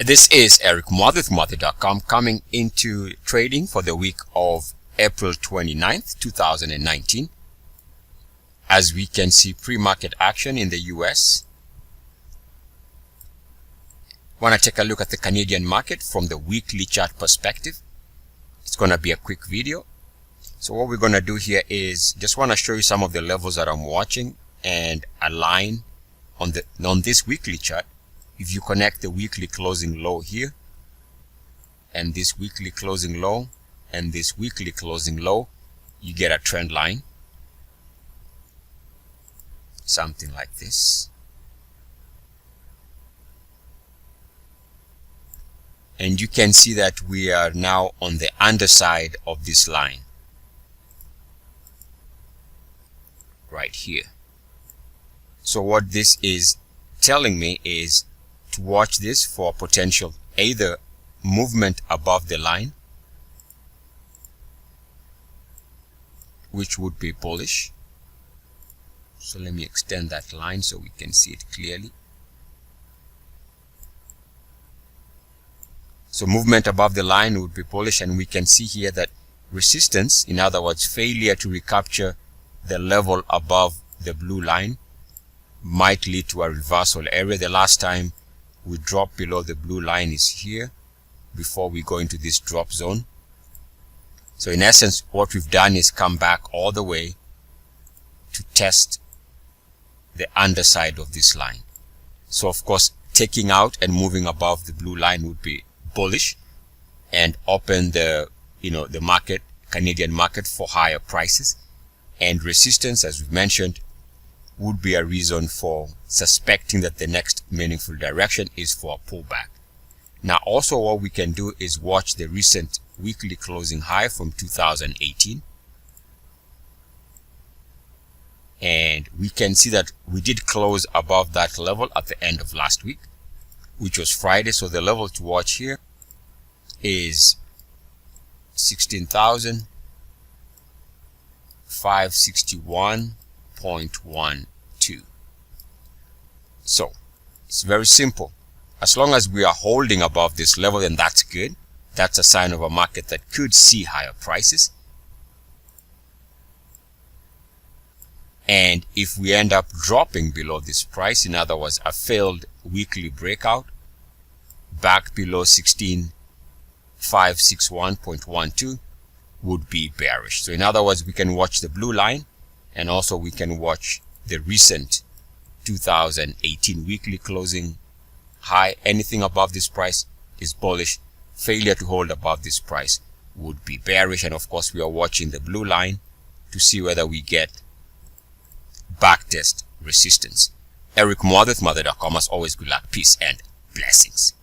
This is Eric Muathe with Muathe.com coming into trading for the week of April 29th, 2019. As we can see, pre-market action in the US. Want to take a look at the Canadian market from the weekly chart perspective. It's going to be a quick video. So what we're going to do here is just want to show you some of the levels that I'm watching and align on this weekly chart. If you connect the weekly closing low here and this weekly closing low and this weekly closing low, you get a trend line, something like this. And you can see that we are now on the underside of this line right here. So what this is telling me is to watch this for potential either movement above the line, which would be bullish. So let me extend that line so we can see it clearly. So movement above the line would be bullish, and we can see here that resistance, in other words failure to recapture the level above the blue line, might lead to a reversal area. The last time we dropped below the blue line is here before we go into this drop zone. So in essence, what we've done is come back all the way to test the underside of this line. So of course, taking out and moving above the blue line would be bullish and open the the market, Canadian market, for higher prices. And resistance, as we've mentioned, would be a reason for suspecting that the next meaningful direction is for a pullback. Now also what we can do is watch the recent weekly closing high from 2018, and we can see that we did close above that level at the end of last week, which was Friday. So the level to watch here is 16,561.12. So it's very simple. As long as we are holding above this level, then that's good. That's a sign of a market that could see higher prices. And if we end up dropping below this price, in other words a failed weekly breakout back below 16,561.12, would be bearish. So in other words, we can watch the blue line, and also we can watch the recent 2018 weekly closing high. Anything above this price is bullish. Failure to hold above this price would be bearish. And of course, we are watching the blue line to see whether we get backtest resistance. Eric Muathe with Muathe.com. As always, good luck, peace, and blessings.